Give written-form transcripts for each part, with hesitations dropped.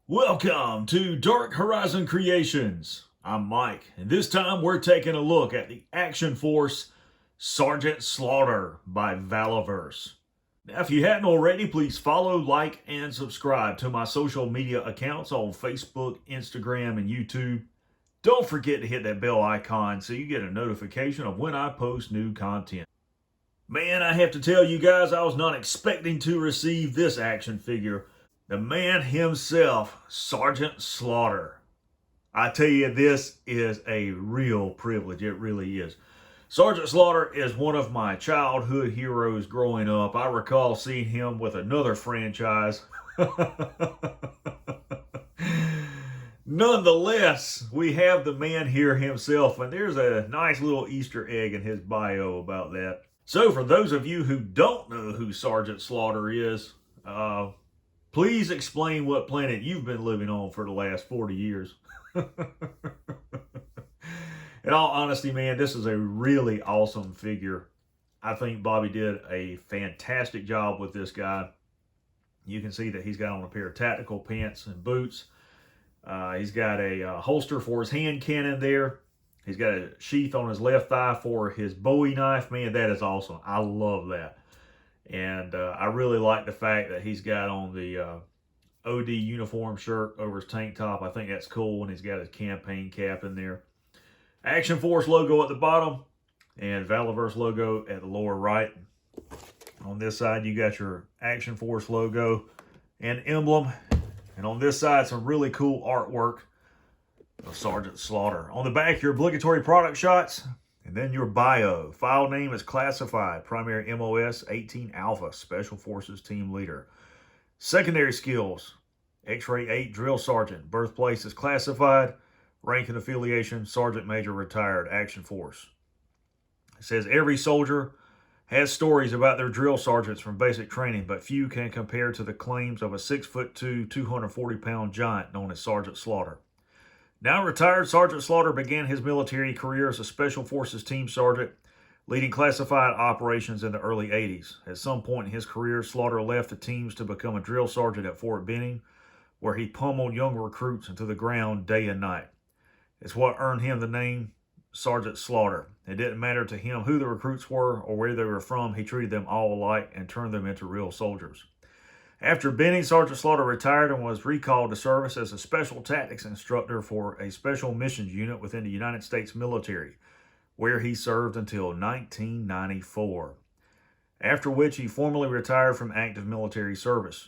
Welcome to Dark Horizon Creations. I'm Mike, and this time we're taking a look at the Action Force Sergeant Slaughter by Valaverse. Now, if you hadn't already, please follow, like, and subscribe to my social media accounts on Facebook, Instagram, and YouTube. Don't forget to hit that bell icon so you get a notification of when I post new content. Man, I have to tell you guys, I was not expecting to receive this action figure. The man himself, Sergeant Slaughter. I tell you, this is a real privilege. It really is. Sergeant Slaughter is one of my childhood heroes growing up. I recall seeing him with another franchise. Nonetheless, we have the man here himself, and there's a nice little Easter egg in his bio about that. So, for those of you who don't know who Sergeant Slaughter is, please explain what planet you've been living on for the last 40 years. In all honesty, man, this is a really awesome figure. I think Bobby did a fantastic job with this guy. You can see that he's got on a pair of tactical pants and boots. He's got a holster for his hand cannon there. He's got a sheath on his left thigh for his Bowie knife. Man, that is awesome. I love that. And I really like the fact that he's got on the OD uniform shirt over his tank top. I think that's cool. And he's got his campaign cap in there. Action Force logo at the bottom and Valaverse logo at the lower right. On this side, you got your Action Force logo and emblem. And on this side, some really cool artwork of Sergeant Slaughter. On the back, your obligatory product shots. And then your bio. File name is classified. Primary MOS 18 Alpha. Special Forces Team Leader. Secondary skills. X-Ray 8 Drill Sergeant. Birthplace is classified. Rank and affiliation. Sergeant Major retired. Action Force. It says every soldier has stories about their drill sergeants from basic training, but few can compare to the claims of a 6'2", 240-pound giant known as Sergeant Slaughter. Now retired, Sergeant Slaughter began his military career as a Special Forces Team Sergeant, leading classified operations in the early 80s. At some point in his career, Slaughter left the teams to become a drill sergeant at Fort Benning, where he pummeled young recruits into the ground day and night. It's what earned him the name Sergeant Slaughter. It didn't matter to him who the recruits were or where they were from. He treated them all alike and turned them into real soldiers. After Benning, Sergeant Slaughter retired and was recalled to service as a special tactics instructor for a special missions unit within the United States military, where he served until 1994, after which he formally retired from active military service.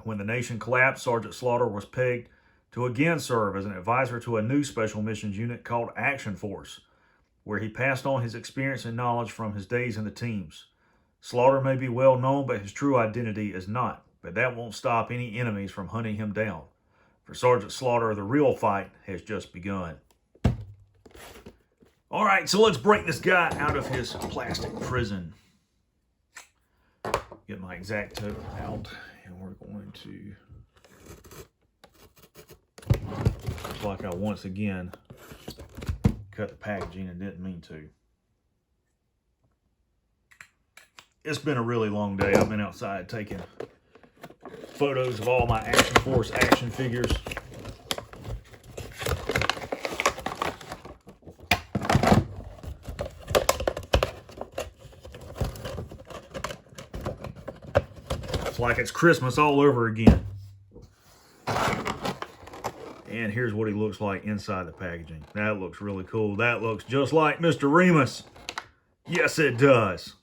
When the nation collapsed, Sergeant Slaughter was pegged to again serve as an advisor to a new special missions unit called Action Force, where he passed on his experience and knowledge from his days in the teams. Slaughter may be well known, but his true identity is not. But that won't stop any enemies from hunting him down. For Sergeant Slaughter, the real fight has just begun. All right, so let's break this guy out of his plastic prison. Get my X-Acto out, and we're going to... Looks like I once again cut the packaging and didn't mean to. It's been a really long day. I've been outside taking photos of all my Action Force action figures. It's like it's Christmas all over again. And here's what he looks like inside the packaging. That looks really cool. That looks just like Mr. Remus. Yes, it does.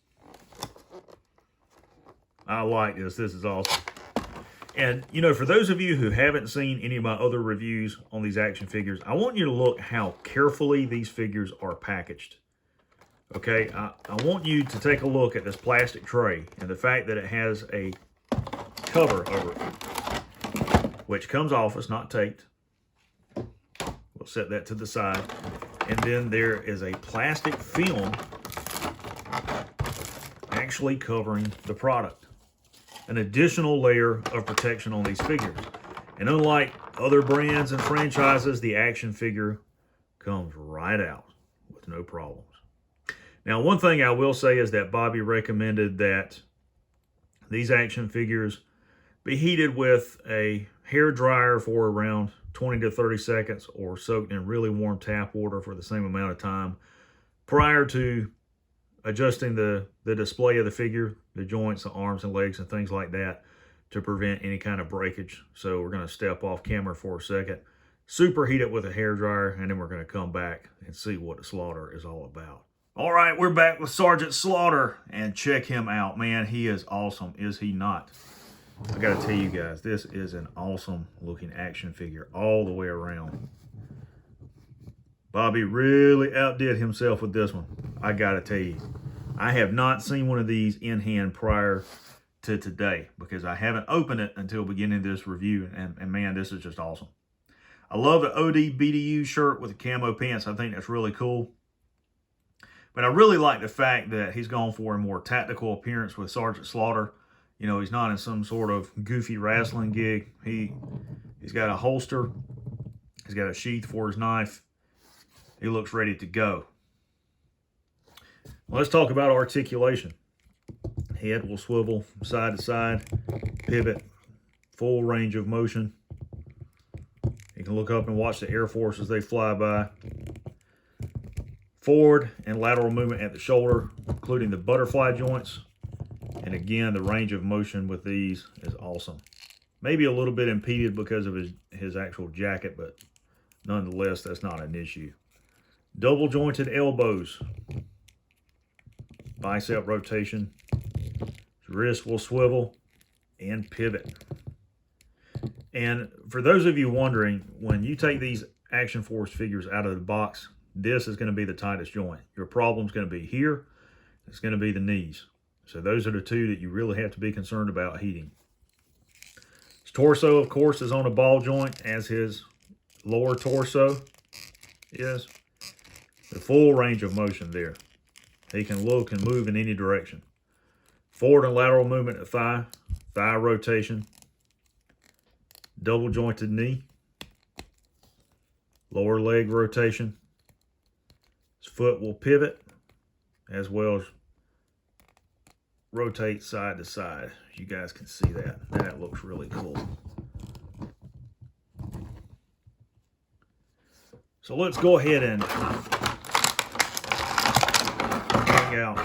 I like this. This is awesome. And, you know, for those of you who haven't seen any of my other reviews on these action figures, I want you to look how carefully these figures are packaged. Okay, I want you to take a look at this plastic tray and the fact that it has a cover over it, which comes off. It's not taped. We'll set that to the side. And then there is a plastic film actually covering the product. An additional layer of protection on these figures. And unlike other brands and franchises, the action figure comes right out with no problems. Now, one thing I will say is that Bobby recommended that these action figures Be heated with a hair dryer for around 20 to 30 seconds or soaked in really warm tap water for the same amount of time prior to adjusting the display of the figure, the joints, the arms and legs and things like that to prevent any kind of breakage. So we're going to step off camera for a second, superheat it with a hair dryer, and then we're going to come back and see what the Slaughter is all about. All right, we're back with Sergeant Slaughter, and check him out, man. He is awesome, is he not? I got to tell you guys, this is an awesome looking action figure all the way around. Bobby really outdid himself with this one. I got to tell you, I have not seen one of these in hand prior to today because I haven't opened it until beginning this review. And man, this is just awesome. I love the OD BDU shirt with the camo pants. I think that's really cool. But I really like the fact that he's gone for a more tactical appearance with Sergeant Slaughter. You know, he's not in some sort of goofy wrestling gig. He's got a holster. He's got a sheath for his knife. He looks ready to go. Let's talk about articulation. Head will swivel from side to side, pivot, full range of motion. You can look up and watch the Air Force as they fly by. Forward and lateral movement at the shoulder, including the butterfly joints. And again, the range of motion with these is awesome. Maybe a little bit impeded because of his actual jacket, but nonetheless, that's not an issue. Double jointed elbows. Bicep rotation. His wrist will swivel and pivot. And for those of you wondering, when you take these Action Force figures out of the box, this is going to be the tightest joint. Your problem's going to be here. It's going to be the knees. So those are the two that you really have to be concerned about heating. His torso, of course, is on a ball joint, as his lower torso is. The full range of motion there. He can look and move in any direction. Forward and lateral movement of thigh, thigh rotation, double jointed knee, lower leg rotation. His foot will pivot as well as rotate side to side. You guys can see that. That looks really cool. So let's go ahead and bring out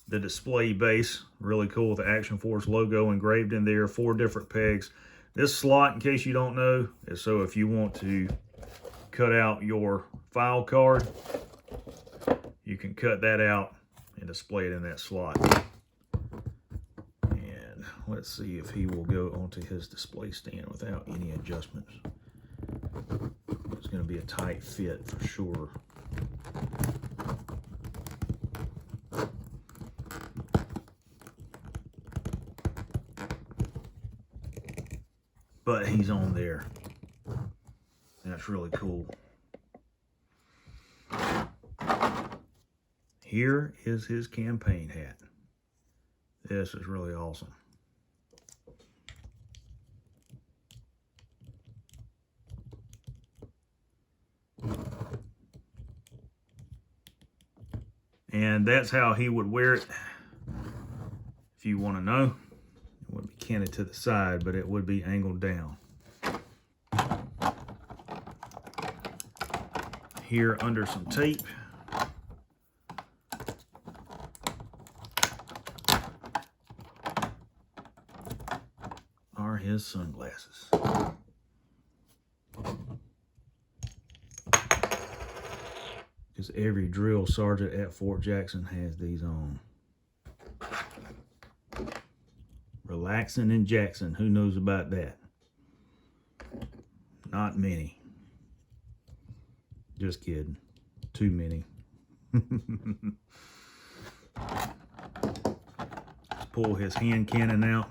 the display base. Really cool with the Action Force logo engraved in there. 4 different pegs. This slot, in case you don't know, is so if you want to cut out your file card, you can cut that out and display it in that slot. And let's see if he will go onto his display stand without any adjustments. It's going to be a tight fit for sure. But he's on there. That's really cool. Here is his campaign hat. This is really awesome. And that's how he would wear it. If you want to know, it would be canted to the side, but it would be angled down. Here under some tape are his sunglasses. Because every drill sergeant at Fort Jackson has these on. Relaxing in Jackson, who knows about that? Not many. Just kidding. Too many. Let's pull his hand cannon out.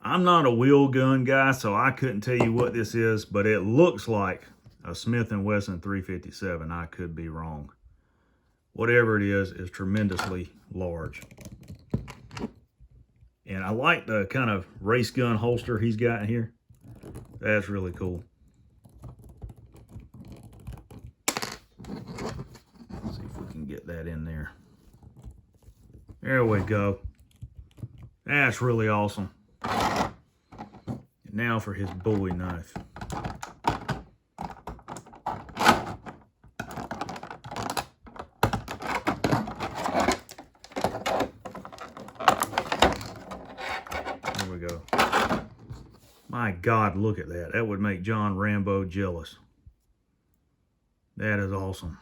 I'm not a wheel gun guy, so I couldn't tell you what this is, but it looks like a Smith & Wesson 357. I could be wrong. Whatever it is tremendously large. And I like the kind of race gun holster he's got here. That's really cool. Let's see if we that in there. There we go. That's really awesome. And now for his Bowie knife. There we go. My God, look at that. That would make John Rambo jealous. That is awesome.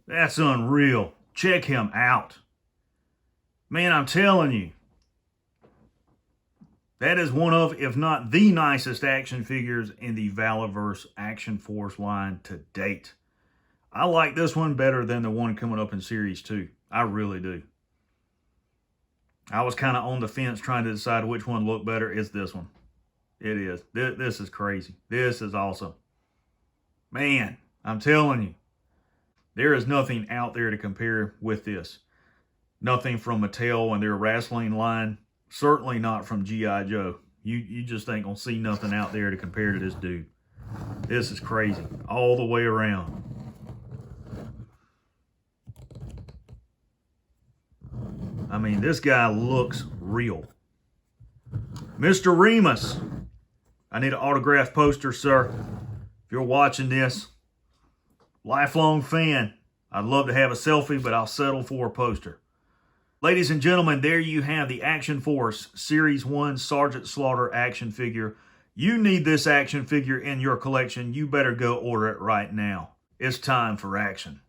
That's unreal. Check him out. Man, I'm telling you. That is one of, if not the nicest action figures in the Valaverse Action Force line to date. I like this one better than the one coming up in Series 2. I really do. I was kind of on the fence trying to decide which one looked better. It's this one. It is. This is crazy. This is awesome. Man, I'm telling you. There is nothing out there to compare with this. Nothing from Mattel and their wrestling line. Certainly not from G.I. Joe. You just ain't gonna see nothing out there to compare to this dude. This is crazy. All the way around. I mean, this guy looks real. Mr. Remus. I need an autographed poster, sir. If you're watching this, lifelong fan. I'd love to have a selfie, but I'll settle for a poster. Ladies and gentlemen, there you have the Action Force Series 1 Sergeant Slaughter action figure. You need this action figure in your collection. You better go order it right now. It's time for action.